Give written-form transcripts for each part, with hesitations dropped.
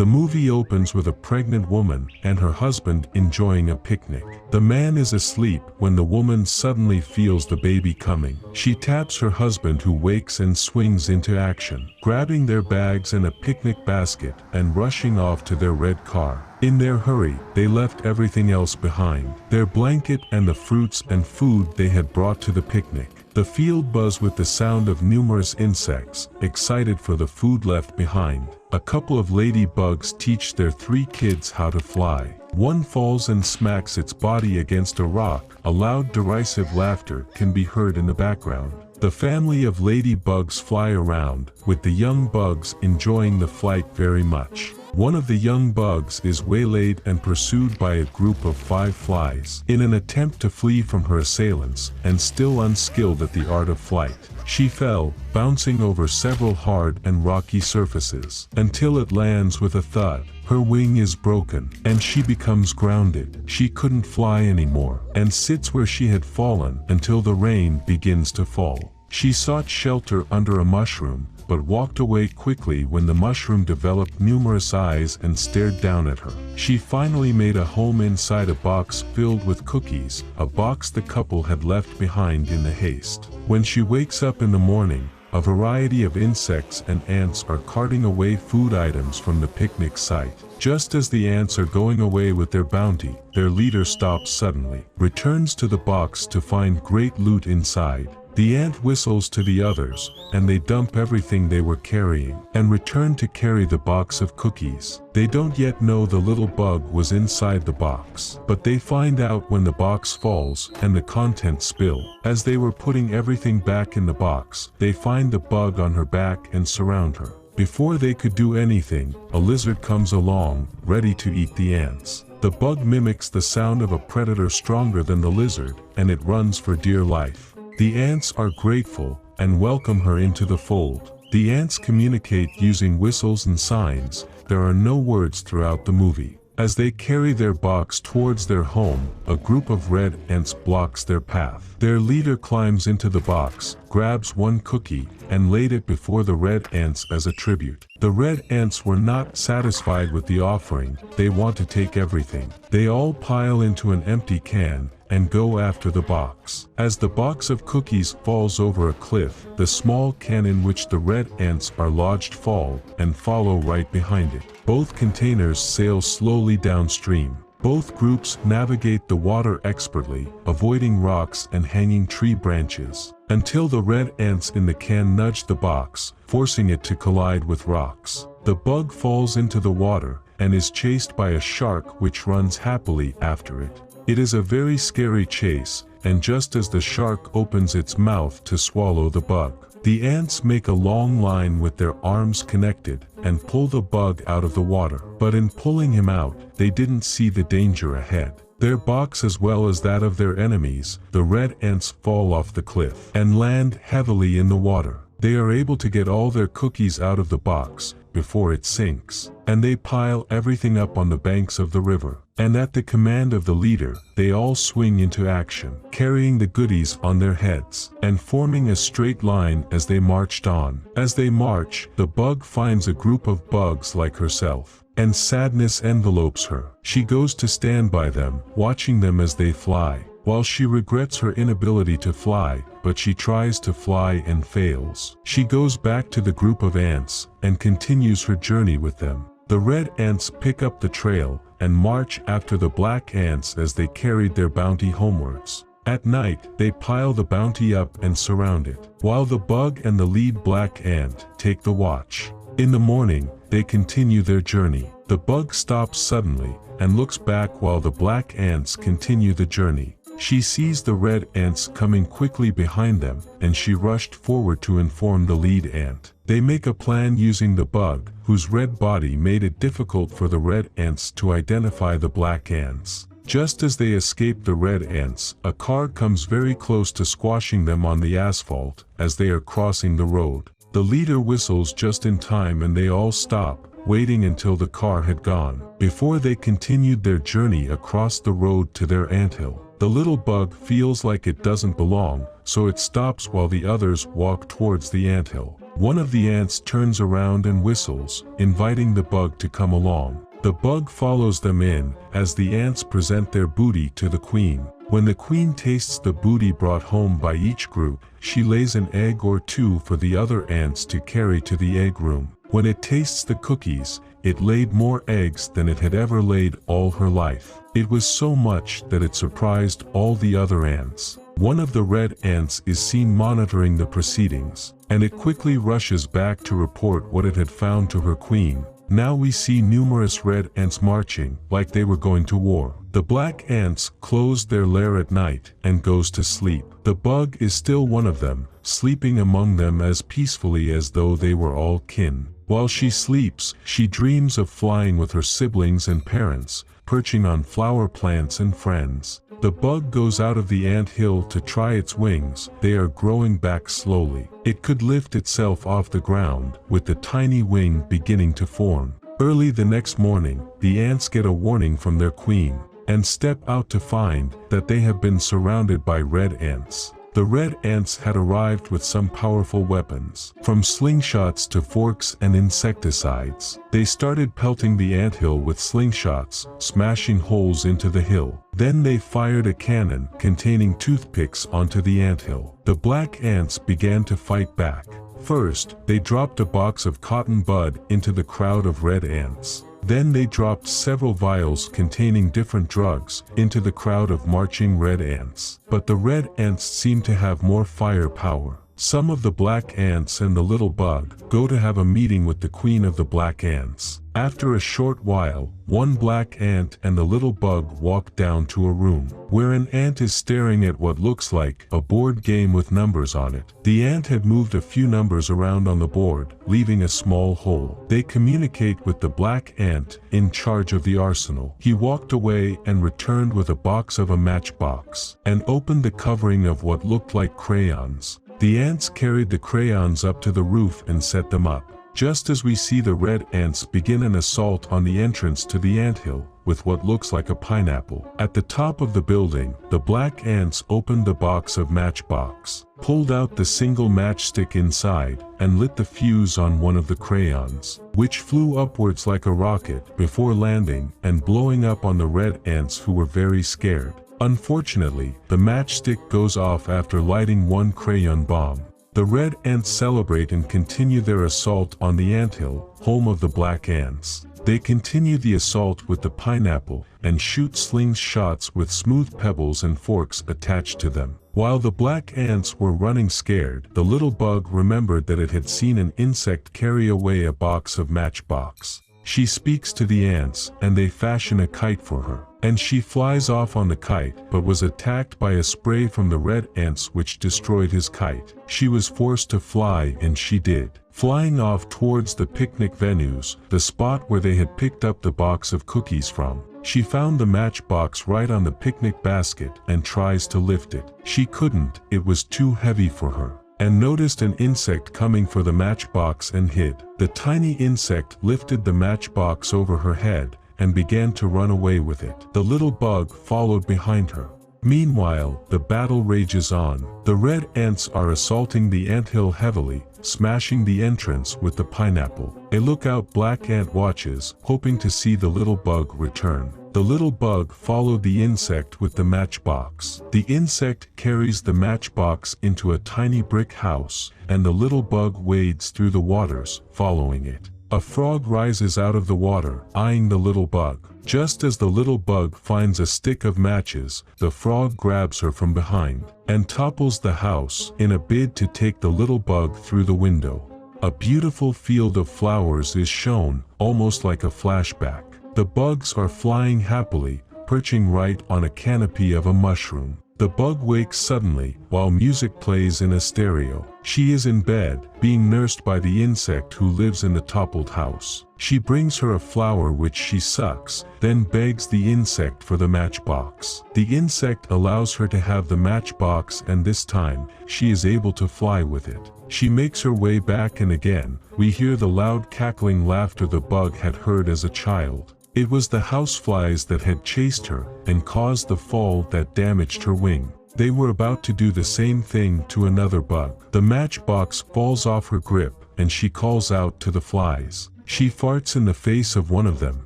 The movie opens with a pregnant woman and her husband enjoying a picnic. The man is asleep when the woman suddenly feels the baby coming. She taps her husband, who wakes and swings into action, grabbing their bags and a picnic basket and rushing off to their red car. In their hurry, they left everything else behind, their blanket and the fruits and food they had brought to the picnic. The field buzz with the sound of numerous insects, excited for the food left behind. A couple of ladybugs teach their 3 kids how to fly. One falls and smacks its body against a rock. A loud derisive laughter can be heard in the background. The family of ladybugs fly around, with the young bugs enjoying the flight very much. One of the young bugs is waylaid and pursued by a group of 5 flies. In an attempt to flee from her assailants, and still unskilled at the art of flight, she fell, bouncing over several hard and rocky surfaces, until it lands with a thud. Her wing is broken, and she becomes grounded. She couldn't fly anymore, and sits where she had fallen until the rain begins to fall. She sought shelter under a mushroom, but walked away quickly when the mushroom developed numerous eyes and stared down at her. She finally made a home inside a box filled with cookies, a box the couple had left behind in the haste. When she wakes up in the morning, a variety of insects and ants are carting away food items from the picnic site. Just as the ants are going away with their bounty, their leader stops suddenly, returns to the box to find great loot inside. The ant whistles to the others, and they dump everything they were carrying, and return to carry the box of cookies. They don't yet know the little bug was inside the box, but they find out when the box falls, and the contents spill. As they were putting everything back in the box, they find the bug on her back and surround her. Before they could do anything, a lizard comes along, ready to eat the ants. The bug mimics the sound of a predator stronger than the lizard, and it runs for dear life. The ants are grateful, and welcome her into the fold. The ants communicate using whistles and signs. There are no words throughout the movie. As they carry their box towards their home, a group of red ants blocks their path. Their leader climbs into the box, grabs one cookie, and laid it before the red ants as a tribute. The red ants were not satisfied with the offering. They want to take everything. They all pile into an empty can, and go after the box. As the box of cookies falls over a cliff, the small can in which the red ants are lodged fall, and follow right behind it. Both containers sail slowly downstream. Both groups navigate the water expertly, avoiding rocks and hanging tree branches, until the red ants in the can nudge the box, forcing it to collide with rocks. The bug falls into the water, and is chased by a shark which runs happily after it. It is a very scary chase, and just as the shark opens its mouth to swallow the bug, the ants make a long line with their arms connected, and pull the bug out of the water. But in pulling him out, they didn't see the danger ahead. Their box as well as that of their enemies, the red ants, fall off the cliff, and land heavily in the water. They are able to get all their cookies out of the box, before it sinks, and they pile everything up on the banks of the river. And at the command of the leader, they all swing into action, carrying the goodies on their heads, and forming a straight line as they marched on. As they march, the bug finds a group of bugs like herself, and sadness envelopes her. She goes to stand by them, watching them as they fly, while she regrets her inability to fly, but she tries to fly and fails. She goes back to the group of ants, and continues her journey with them. The red ants pick up the trail, and march after the black ants as they carried their bounty homewards. At night, they pile the bounty up and surround it, while the bug and the lead black ant take the watch. In the morning, they continue their journey. The bug stops suddenly, and looks back while the black ants continue the journey. She sees the red ants coming quickly behind them, and she rushed forward to inform the lead ant. They make a plan using the bug, whose red body made it difficult for the red ants to identify the black ants. Just as they escape the red ants, a car comes very close to squashing them on the asphalt as they are crossing the road. The leader whistles just in time and they all stop, waiting until the car had gone, before they continued their journey across the road to their anthill. The little bug feels like it doesn't belong, so it stops while the others walk towards the anthill. One of the ants turns around and whistles, inviting the bug to come along. The bug follows them in, as the ants present their booty to the queen. When the queen tastes the booty brought home by each group, she lays an egg or two for the other ants to carry to the egg room. When it tastes the cookies, it laid more eggs than it had ever laid all her life. It was so much that it surprised all the other ants. One of the red ants is seen monitoring the proceedings, and it quickly rushes back to report what it had found to her queen. Now we see numerous red ants marching, like they were going to war. The black ants close their lair at night and goes to sleep. The bug is still one of them, sleeping among them as peacefully as though they were all kin. While she sleeps, she dreams of flying with her siblings and parents, perching on flower plants and friends. The bug goes out of the ant hill to try its wings. They are growing back slowly. It could lift itself off the ground, with the tiny wing beginning to form. Early the next morning, the ants get a warning from their queen, and step out to find that they have been surrounded by red ants. The red ants had arrived with some powerful weapons, from slingshots to forks and insecticides. They started pelting the anthill with slingshots, smashing holes into the hill. Then they fired a cannon containing toothpicks onto the anthill. The black ants began to fight back. First, they dropped a box of cotton bud into the crowd of red ants. Then they dropped several vials containing different drugs into the crowd of marching red ants. But the red ants seem to have more firepower. Some of the black ants and the little bug go to have a meeting with the queen of the black ants. After a short while, one black ant and the little bug walk down to a room, where an ant is staring at what looks like a board game with numbers on it. The ant had moved a few numbers around on the board, leaving a small hole. They communicate with the black ant in charge of the arsenal. He walked away and returned with a box of a matchbox, and opened the covering of what looked like crayons. The ants carried the crayons up to the roof and set them up. Just as we see the red ants begin an assault on the entrance to the anthill, with what looks like a pineapple. At the top of the building, the black ants opened the box of matchbox, pulled out the single matchstick inside, and lit the fuse on one of the crayons, which flew upwards like a rocket before landing and blowing up on the red ants, who were very scared. Unfortunately, the matchstick goes off after lighting one crayon bomb. The red ants celebrate and continue their assault on the anthill, home of the black ants. They continue the assault with the pineapple and shoot slingshots with smooth pebbles and forks attached to them. While the black ants were running scared, the little bug remembered that it had seen an insect carry away a box of matchbox. She speaks to the ants, and they fashion a kite for her. And she flies off on the kite, but was attacked by a spray from the red ants which destroyed his kite. She was forced to fly, and she did. Flying off towards the picnic venues, the spot where they had picked up the box of cookies from. She found the matchbox right on the picnic basket and tries to lift it. She couldn't, it was too heavy for her. And noticed an insect coming for the matchbox and hid. The tiny insect lifted the matchbox over her head and began to run away with it. The little bug followed behind her. Meanwhile, the battle rages on. The red ants are assaulting the anthill heavily, smashing the entrance with the pineapple. A lookout black ant watches, hoping to see the little bug return. The little bug followed the insect with the matchbox. The insect carries the matchbox into a tiny brick house, and the little bug wades through the waters, following it. A frog rises out of the water, eyeing the little bug. Just as the little bug finds a stick of matches, the frog grabs her from behind, and topples the house in a bid to take the little bug through the window. A beautiful field of flowers is shown, almost like a flashback. The bugs are flying happily, perching right on a canopy of a mushroom. The bug wakes suddenly, while music plays in a stereo. She is in bed, being nursed by the insect who lives in the toppled house. She brings her a flower which she sucks, then begs the insect for the matchbox. The insect allows her to have the matchbox, and this time, she is able to fly with it. She makes her way back, and again, we hear the loud cackling laughter the bug had heard as a child. It was the houseflies that had chased her and caused the fall that damaged her wing. They were about to do the same thing to another bug. The matchbox falls off her grip, and she calls out to the flies. She farts in the face of one of them,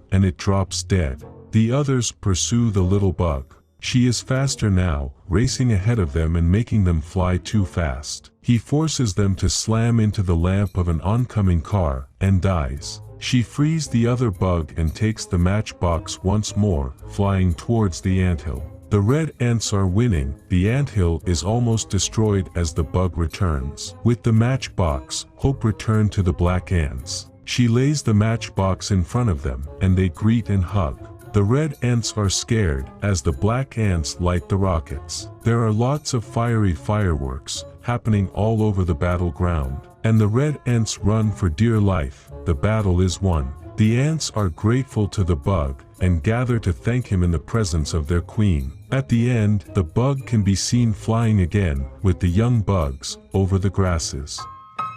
and it drops dead. The others pursue the little bug. She is faster now, racing ahead of them and making them fly too fast. He forces them to slam into the lamp of an oncoming car, and dies. She frees the other bug and takes the matchbox once more, flying towards the anthill. The red ants are winning. The anthill is almost destroyed as the bug returns. With the matchbox, Hope returned to the black ants. She lays the matchbox in front of them, and they greet and hug. The red ants are scared as the black ants light the rockets. There are lots of fiery fireworks happening all over the battleground, and the red ants run for dear life. The battle is won. The ants are grateful to the bug and gather to thank him in the presence of their queen. At the end, the bug can be seen flying again with the young bugs over the grasses.